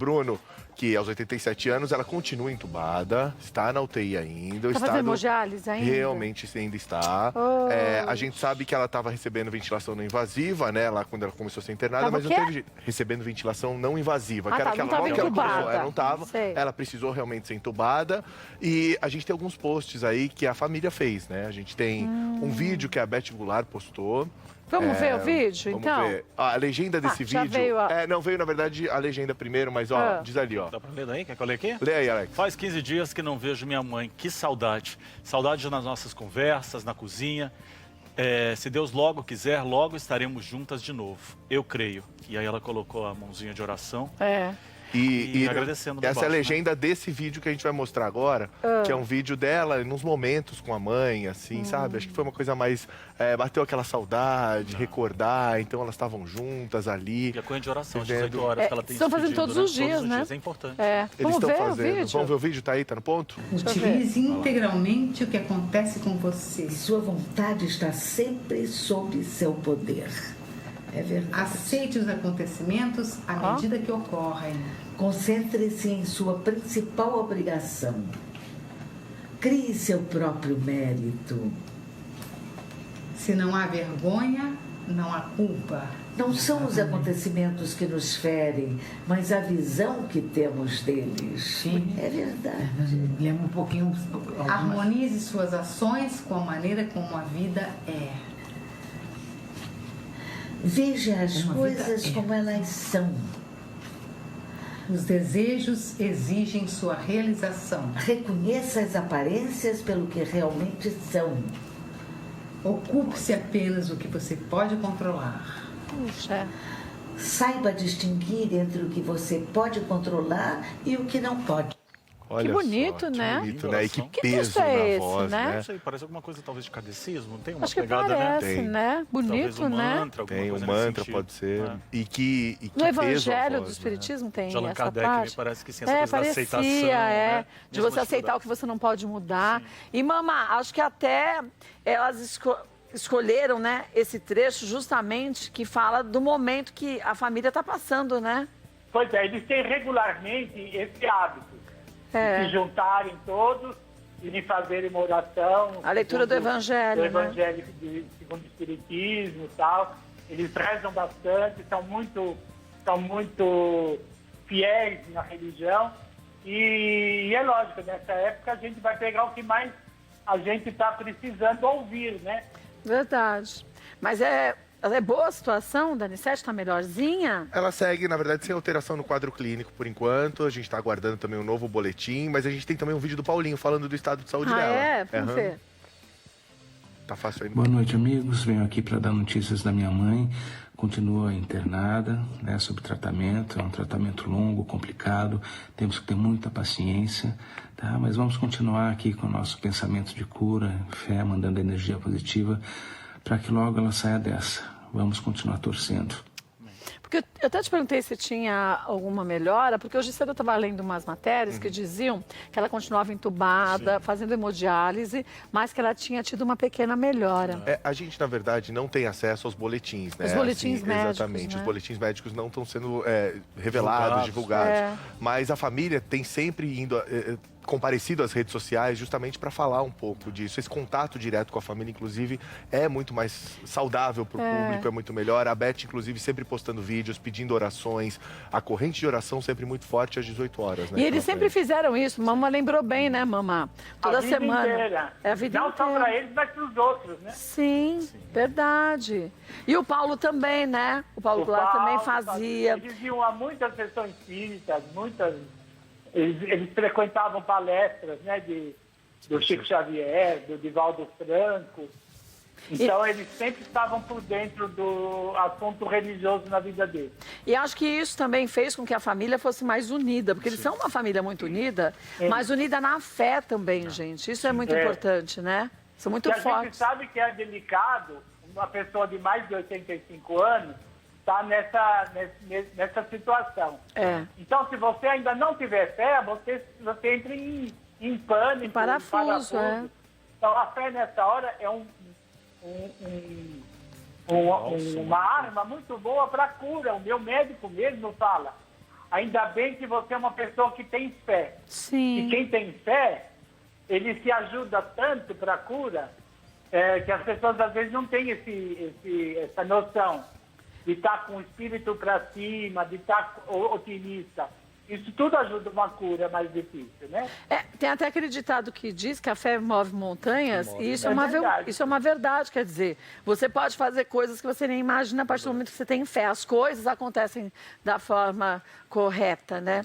Bruno, que aos 87 anos, ela continua entubada, está na UTI ainda. O Tá fazendo hemodiálise ainda? Realmente ainda está. A gente sabe que ela estava recebendo ventilação não invasiva, né? Lá quando ela começou a ser internada, mas não teve jeito. Recebendo ventilação não invasiva. Que era aquela logo que ela começou, ela não estava. Ela precisou realmente ser entubada. E a gente tem alguns posts aí que a família fez, né? A gente tem um vídeo que a Beth Goulart postou. Vamos ver o vídeo, então? Vamos ver. A legenda desse vídeo... Veio não veio, na verdade, a legenda primeiro, mas, ó, diz ali, ó. Dá pra ler daí? Quer que eu leia aqui? Lê aí, Alex. Faz 15 dias que não vejo minha mãe. Que saudade. Saudade nas nossas conversas, na cozinha. Se Deus logo quiser, logo estaremos juntas de novo. Eu creio. E aí ela colocou a mãozinha de oração. E agradecendo. Essa é a legenda desse vídeo que a gente vai mostrar agora, que é um vídeo dela nos momentos com a mãe, assim, sabe? Acho que foi uma coisa mais... bateu aquela saudade, recordar, então elas estavam juntas ali. E a corrente de oração, às 18 horas que ela tem. Estão fazendo todos os dias, né? É importante. Eles estão fazendo. Vamos ver o vídeo? Tá aí, tá no ponto? Utilize integralmente o que acontece com você. Sua vontade está sempre sob seu poder. É verdade. Aceite os acontecimentos à medida que ocorrem. Concentre-se em sua principal obrigação. Crie seu próprio mérito. Se não há vergonha, não há culpa. Não são os acontecimentos que nos ferem, mas a visão que temos deles. Sim. É verdade. Lembra um pouquinho. Harmonize suas ações com a maneira como a vida é. Veja as coisas como elas são. Os desejos exigem sua realização. Reconheça as aparências pelo que realmente são. Ocupe-se apenas do que você pode controlar. Puxa. Saiba distinguir entre o que você pode controlar e o que não pode. Olha que bonito, só, né? Que bonito, né? E que Que peso texto é na esse, voz, né? Não sei, parece alguma coisa talvez de catecismo, não tem uma Acho que pegada, parece, né? Bonito, Talvez um né? mantra, alguma Tem um coisa mantra, nesse pode ser. sentido. E que No peso a Evangelho voz, do Espiritismo tem De Allan essa Kardec, parte. parece que sim, essa coisa da parecia, aceitação, né? de Mesmo você aceitar o que você não pode mudar. Sim. E, mamá, acho que até elas escolheram, né, esse trecho justamente que fala do momento que a família está passando, né? Pois é, eles têm regularmente esse hábito de se juntarem todos e de fazerem uma oração. A leitura do Evangelho, do Evangelho segundo o Espiritismo e tal. Eles rezam bastante, são muito fiéis na religião. E é lógico, nessa época a gente vai pegar o que mais a gente está precisando ouvir, né? Verdade. Mas é boa a situação, Danissete? Está melhorzinha? Ela segue, na verdade, sem alteração no quadro clínico por enquanto. A gente está aguardando também um novo boletim, mas a gente tem também um vídeo do Paulinho falando do estado de saúde dela. Vamos ver. Tá fácil aí. Boa noite, amigos. Venho aqui para dar notícias da minha mãe. Continua internada, né, sob tratamento. É um tratamento longo, complicado. Temos que ter muita paciência, tá? Mas vamos continuar aqui com o nosso pensamento de cura, fé, mandando energia positiva, para que logo ela saia dessa. Vamos continuar torcendo. Porque eu até te perguntei se tinha alguma melhora, porque hoje cedo eu estava lendo umas matérias que diziam que ela continuava entubada, fazendo hemodiálise, mas que ela tinha tido uma pequena melhora. A gente, na verdade, não tem acesso aos boletins, né? Os boletins médicos, exatamente. né? Os boletins médicos não estão sendo revelados, divulgados. Mas a família tem sempre comparecido às redes sociais justamente para falar um pouco disso. Esse contato direto com a família, inclusive, é muito mais saudável para o público, é muito melhor. A Beth, inclusive, sempre postando vídeos, pedindo orações. A corrente de oração sempre muito forte às 18 horas, né? E eles sempre fizeram isso. Mamãe lembrou bem, né, mamãe? Toda semana. Inteira. É a vida não inteira. só para eles, mas para os outros, né? Sim, verdade. E o Paulo também, né? O Paulo Goulart também fazia. Eles iam a muitas sessões espíritas, Eles frequentavam palestras, né, do Chico Xavier, do Divaldo Franco. Então, eles sempre estavam por dentro do assunto religioso na vida deles. E acho que isso também fez com que a família fosse mais unida, porque eles são uma família muito unida, mas unida na fé também, gente. Isso é muito importante, né? São muito fortes. A gente sabe que é delicado uma pessoa de mais de 85 anos está nessa situação. Então, se você ainda não tiver fé, você entra em pânico, em parafuso. Então, a fé nessa hora é uma arma muito boa para a cura. O meu médico mesmo fala, Ainda bem que você é uma pessoa que tem fé. Sim. E quem tem fé, ele se ajuda tanto para a cura, que as pessoas às vezes não têm essa noção de estar com o espírito para cima, de estar otimista. Isso tudo ajuda uma cura mais difícil, né? Tem até aquele ditado que diz que a fé move montanhas, e isso é uma verdade, quer dizer, você pode fazer coisas que você nem imagina a partir do momento que você tem fé. As coisas acontecem da forma correta, né?